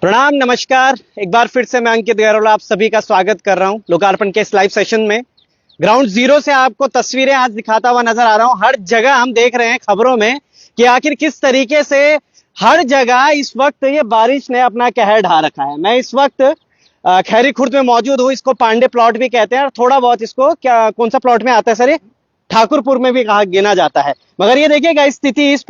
प्रणाम, नमस्कार। एक बार फिर से मैं अंकित गहलोत आप सभी का स्वागत कर रहा हूं लोकार्पण के इस लाइव सेशन में। ग्राउंड जीरो से आपको तस्वीरें आज दिखाता हुआ नजर आ रहा हूं। हर जगह हम देख रहे हैं खबरों में कि आखिर किस तरीके से हर जगह इस वक्त ये बारिश ने अपना कहर ढा रखा है। मैं इस वक्त खैरी खुर्द में मौजूद हूं। इसको पांडे प्लॉट भी कहते हैं और थोड़ा बहुत इसको क्या कौन सा प्लॉट में आता है सर, ये ठाकुरपुर में भी कहा गिना जाता है। मगर ये देखिएगा स्थिति इस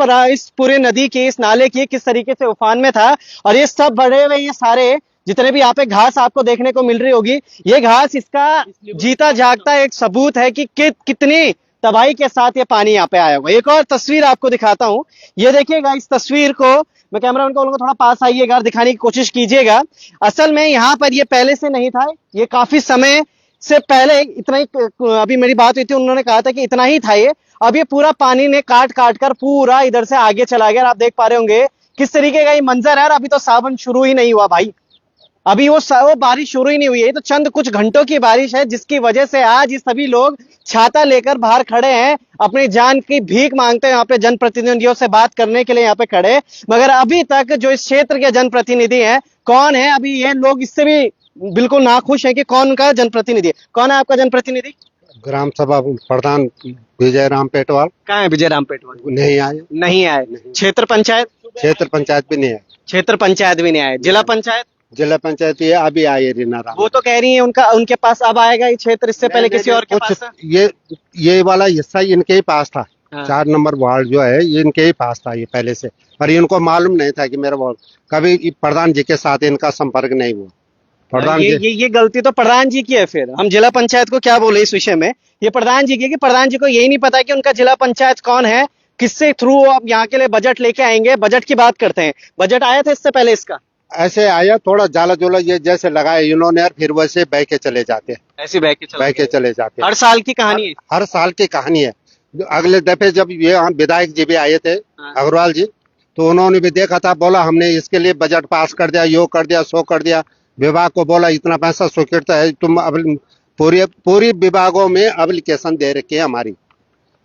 पूरे नदी की, इस नाले की किस तरीके से उफान में था। और ये सब बड़े हुए ये सारे जितने भी यहाँ पे घास आपको देखने को मिल रही होगी, ये घास इसका जीता जागता एक सबूत है कि कितनी तबाही के साथ ये पानी यहाँ पे आया हुआ। एक और तस्वीर आपको दिखाता हूँ। ये देखिएगा, इस तस्वीर को मैं कैमरा मैन को बोलूंगा थोड़ा पास आइएगा, दिखाने की कोशिश कीजिएगा। असल में यहाँ पर ये पहले से नहीं था, ये काफी समय से पहले इतना ही, अभी मेरी बात हुई थी, उन्होंने कहा था कि इतना ही था ये। अब ये पूरा पानी ने काट काट कर पूरा इधर से आगे चला गया। आप देख पा रहे होंगे किस तरीके का ये मंजर है। और अभी तो सावन शुरू ही नहीं हुआ भाई, अभी वो बारिश शुरू ही नहीं हुई है। तो चंद कुछ घंटों की बारिश है जिसकी वजह से आज ये सभी लोग छाता लेकर बाहर खड़े हैं, अपनी जान की भीख मांगते हैं। यहाँ पे जनप्रतिनिधियों से बात करने के लिए यहाँ पे खड़े, मगर अभी तक जो इस क्षेत्र के जनप्रतिनिधि हैं, कौन है, अभी ये लोग इससे भी बिल्कुल नाखुश है कि कौन का जनप्रतिनिधि है। कौन है आपका जनप्रतिनिधि? ग्राम सभा प्रधान विजय राम पेटवाल। कहाँ है विजय राम पेटवाल? नहीं आए। क्षेत्र पंचायत भी नहीं आए। क्षेत्र पंचायत भी नहीं आए। जिला पंचायत ये अभी आए रीना राम। वो तो कह रही है उनके पास अब आएगा ये क्षेत्र, इससे पहले किसी और के पास था। ये वाला हिस्सा इनके ही पास था। हाँ। 4 नंबर वार्ड जो है ये इनके ही पास था ये पहले से, पर इनको मालूम नहीं था कि मेरा वार्ड। कभी प्रधान जी के साथ इनका संपर्क नहीं हुआ। प्रधान ये गलती तो प्रधान जी की है। फिर हम जिला पंचायत को क्या बोले इस विषय में? ये प्रधान जी की, कि प्रधान जी को यही नहीं पता कि उनका जिला पंचायत कौन है, किससे थ्रू आप यहाँ के लिए बजट लेके आएंगे। बजट की बात करते हैं, बजट आया था इससे पहले इसका? ऐसे आया, थोड़ा जाला जोला ये जैसे लगाए इन्होंने, और फिर वैसे बह के चले जाते हैं। ऐसे बह के चले जाते हैं। हर साल की कहानी है। हर साल की कहानी है। अगले दफे जब ये विधायक जी भी आए थे, अग्रवाल जी, तो उन्होंने भी देखा था, बोला हमने इसके लिए बजट पास कर दिया, यो कर दिया, सो कर दिया। विभाग को बोला इतना पैसा स्वीकृत है, तुम अब पूरी विभागों में एप्लीकेशन दे रखी है हमारी,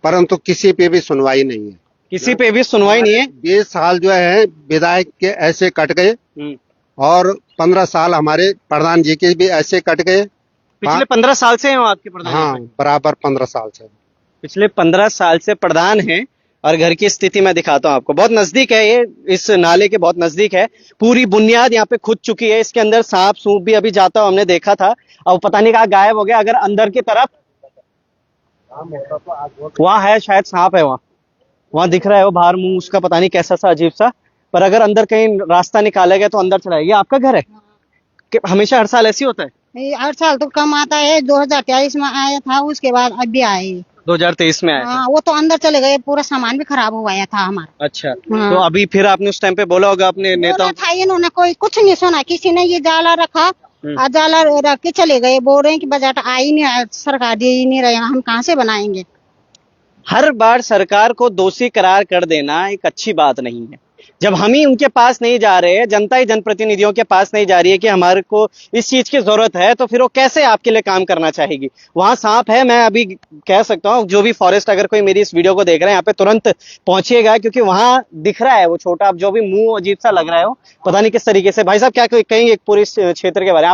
परंतु किसी पे भी सुनवाई नहीं है। 20 साल जो है विधायक के ऐसे कट गए, और 15 साल हमारे प्रधान जी के भी ऐसे कट गए। पिछले 15 साल से हैं आपके प्रधान? हाँ, बराबर 15 साल से। पिछले 15 साल से प्रधान हैं। और घर की स्थिति मैं दिखाता हूँ आपको, बहुत नजदीक है ये, इस नाले के बहुत नजदीक है। पूरी बुनियाद यहाँ पे खुद चुकी है। इसके अंदर सांप सूप भी अभी जाता हमने देखा था, अब पता नहीं कहाँ गायब हो गया। अगर अंदर की तरफ वहाँ है, शायद सांप है, वहाँ दिख रहा है वो बाहर मुंह उसका, पता नहीं कैसा सा अजीब सा। पर अगर अंदर कहीं रास्ता निकाला गया तो अंदर चला। ये आपका घर है कि हमेशा हर साल ऐसी होता है? नहीं, हर साल तो कम आता है। 2023 में आया था, उसके बाद अब भी आए। 2023 में आया था। वो तो अंदर चले गए, पूरा सामान भी खराब हो गया था हमारा। अच्छा। हाँ। तो अभी फिर आपने उस टाइम पे बोला होगा अपने नेताओं था, इन्होंने कोई कुछ नहीं सुना, किसी ने ये जाला रखा, जाला रख के चले गए। बोल रहे हैं कि बजट आ ही नहीं, सरकार दे ही नहीं रहे, हम कहाँ से बनाएंगे। हर बार सरकार को दोषी करार कर देना एक अच्छी बात नहीं है। जब हम ही उनके पास नहीं जा रहे, जनता ही जनप्रतिनिधियों के पास नहीं जा रही है कि हमारे को इस चीज की जरूरत है, तो फिर वो कैसे आपके लिए काम करना चाहेगी? वहां सांप है, मैं अभी कह सकता हूँ, जो भी फॉरेस्ट अगर कोई मेरी इस वीडियो को देख रहे हैं यहाँ पे तुरंत पहुंचिएगा, क्योंकि वहां दिख रहा है वो छोटा, अब जो भी मुंह अजीब सा लग रहा है वो पता नहीं किस तरीके से। भाई साहब क्या कहेंगे पूरे क्षेत्र के बारे में?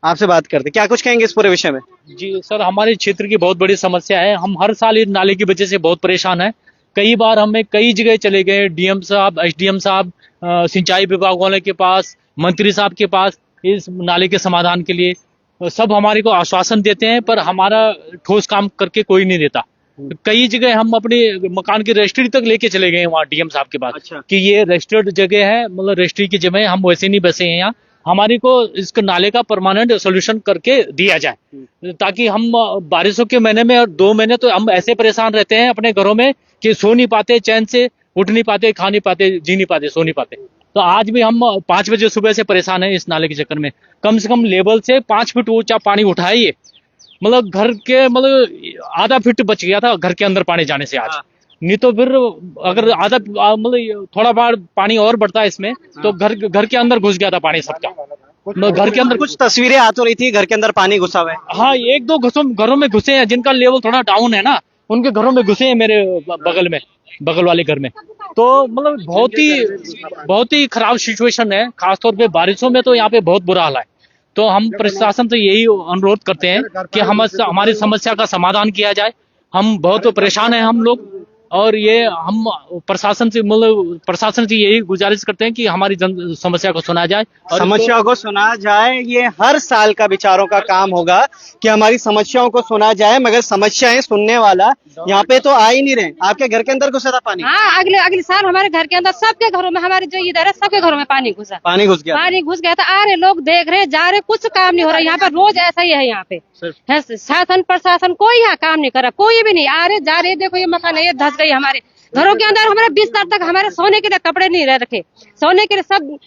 आपसे बात करते, क्या कुछ कहेंगे इस पूरे विषय में? जी सर, हमारे क्षेत्र की बहुत बड़ी समस्या है। हम हर साल इस नाले की वजह से बहुत परेशान हैं। कई बार हमें कई जगह चले गए, डीएम साहब, एसडीएम साहब, सिंचाई विभाग वाले के पास, मंत्री साहब के पास, इस नाले के समाधान के लिए। सब हमारे को आश्वासन देते हैं, पर हमारा ठोस काम करके कोई नहीं देता। कई जगह हम अपने मकान की रजिस्ट्री तक लेके चले गए वहाँ डीएम साहब के पास। अच्छा। कि ये रजिस्टर्ड जगह है, मतलब रजिस्ट्री की जगह, हम वैसे नहीं बसे हैं यहाँ। हमारी को इसके नाले का परमानेंट सोल्यूशन करके दिया जाए, ताकि हम बारिशों के महीने में और 2 महीने तो हम ऐसे परेशान रहते हैं अपने घरों में कि सो नहीं पाते, चैन से उठ नहीं पाते, खा नहीं पाते, जी नहीं पाते, सो नहीं पाते। तो आज भी हम 5 बजे सुबह से परेशान हैं इस नाले के चक्कर में। कम से कम लेवल से 5 फीट ऊंचा पानी उठाइए, मतलब घर के आधा फीट बच गया था घर के अंदर पानी जाने से आज। नहीं तो फिर अगर आधा थोड़ा बार पानी और बढ़ता है इसमें तो घर के अंदर घुस गया था पानी सबका। घर के अंदर कुछ तस्वीरें आ तो रही थी, घर के अंदर पानी घुसा हुआ है। हाँ, 1-2 घरों में घुसे हैं, जिनका लेवल थोड़ा डाउन है ना, उनके घरों में घुसे हैं मेरे बगल में। बगल वाले घर में। तो मतलब बहुत ही खराब सिचुएशन है, खासतौर पे बारिशों में तो यहाँ पे बहुत बुरा हाल है। तो हम प्रशासन से यही अनुरोध करते हैं कि हमारी समस्या का समाधान किया जाए। हम बहुत परेशान हैं हम लोग, और ये हम प्रशासन से यही गुजारिश करते हैं कि हमारी समस्या को सुना जाए और समस्या को सुना जाए। ये हर साल का विचारों का काम होगा कि हमारी समस्याओं को सुना जाए, मगर समस्याएं सुनने वाला यहाँ पे तो आ ही नहीं रहे। आपके घर के अंदर घुसा था पानी? हाँ, अगले साल हमारे घर के अंदर सबके घरों में, हमारे जो इधर है सबके घरों में पानी घुसा। पानी घुस गया? पानी घुस गया था। आ रहे लोग देख रहे जा रहे, कुछ काम नहीं हो रहा यहाँ पर। रोज ऐसा ही है यहाँ पे। शासन प्रशासन कोई यहाँ काम नहीं कर रहा, कोई भी नहीं। आ रहे जा रहे, देखो ये मकान है, ये धस गई हमारे घरों के अंदर। हमारे बिस्तर तक, हमारे सोने के लिए कपड़े नहीं रह रखे, सोने के लिए सब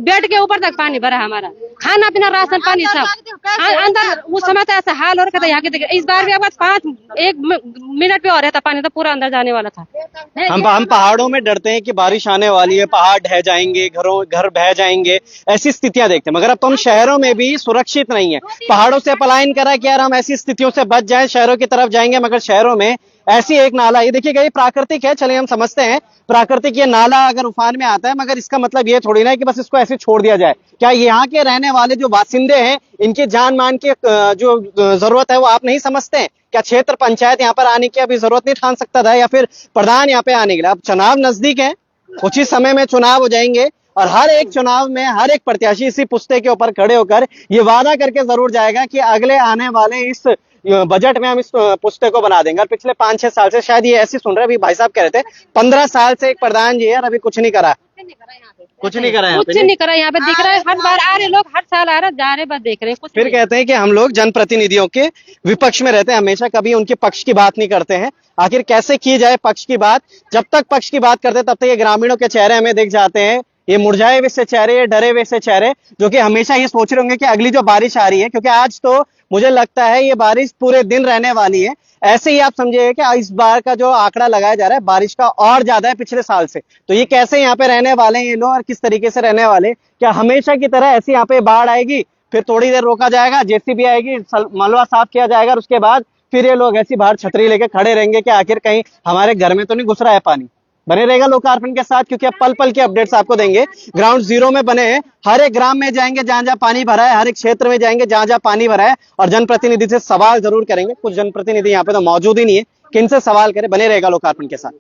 बेड के ऊपर तक पानी भरा। हमारा खाना पीना राशन पानी सब अंदर। उस समय तो ऐसा हाल हो रखा था यहाँ के। इस बार भी अगर 1 मिनट पे और रहता पानी तो पूरा अंदर जाने वाला था। हम पहाड़ों में डरते हैं कि बारिश आने वाली है, पहाड़ ढह जाएंगे, घर बह जाएंगे, ऐसी स्थितियां देखते हैं। मगर अब तो हम शहरों में भी सुरक्षित नहीं है। पहाड़ों से पलायन करा कि यार हम ऐसी स्थितियों से बच जाएं, शहरों की तरफ जाएंगे, मगर शहरों में ऐसी एक नाला, ये देखिएगा, ये प्राकृतिक है, चलिए हम समझते हैं प्राकृतिक ये नाला अगर उफान में आता है, मगर इसका मतलब ये थोड़ी ना है कि बस इसको ऐसे छोड़ दिया जाए। क्या यहाँ के रहने वाले जो बासिंदे हैं, इनकी जान मान की जो जरूरत है वो आप नहीं समझते हैं? क्या क्षेत्र पंचायत यहाँ पर आने की अभी जरूरत नहीं ठान सकता था, या फिर प्रधान यहाँ पे आने के लिए? अब चुनाव नजदीक है, कुछ ही समय में चुनाव हो जाएंगे, और हर एक चुनाव में हर एक प्रत्याशी इसी पुस्ते के ऊपर खड़े होकर ये वादा करके जरूर जाएगा कि अगले आने वाले इस बजट में हम इस पुस्ते को बना देंगे। और पिछले 5-6 साल से शायद ये ऐसे सुन रहे, अभी भाई साहब कह रहे थे 15 साल से एक प्रधान जी है और अभी कुछ नहीं करा, कुछ नहीं करा, कुछ नहीं करा यहाँ पे। दिख रहा है हर बार आ रहे लोग, हर साल आ रहे जा रहे, बस देख रहे हैं। फिर कहते हैं कि हम लोग जनप्रतिनिधियों के विपक्ष में रहते हैं, हमेशा कभी उनके पक्ष की बात नहीं करते हैं। आखिर कैसे की जाए पक्ष की बात? जब तक पक्ष की बात करते तब तक ये ग्रामीणों के चेहरे हमें दिख जाते हैं, ये मुरझाए हुए से चेहरे, ये डरे हुए से चेहरे, जो कि हमेशा ये सोच रहे होंगे कि अगली जो बारिश आ रही है, क्योंकि आज तो मुझे लगता है ये बारिश पूरे दिन रहने वाली है। ऐसे ही आप समझिए कि इस बार का जो आंकड़ा लगाया जा रहा है बारिश का और ज्यादा है पिछले साल से। तो ये कैसे यहाँ पे रहने वाले हैं ये लोग, और किस तरीके से रहने वाले? क्या हमेशा की तरह ऐसे यहाँ पे बाढ़ आएगी, फिर थोड़ी देर रोका जाएगा, जेसीबी आएगी, मलबा साफ किया जाएगा, और उसके बाद फिर ये लोग ऐसी बाहर छतरी लेके खड़े रहेंगे कि आखिर कहीं हमारे घर में तो नहीं घुस रहा है पानी? बने रहेगा लोकार्पण के साथ, क्योंकि अब पल पल के अपडेट्स आपको देंगे। ग्राउंड जीरो में बने हैं, हर एक ग्राम में जाएंगे जहां जहां पानी भरा है, हर एक क्षेत्र में जाएंगे जहां जहां पानी भरा है, और जनप्रतिनिधि से सवाल जरूर करेंगे। कुछ जनप्रतिनिधि यहाँ पे तो मौजूद ही नहीं है, किनसे सवाल करें? बने रहेगा लोकार्पण के साथ।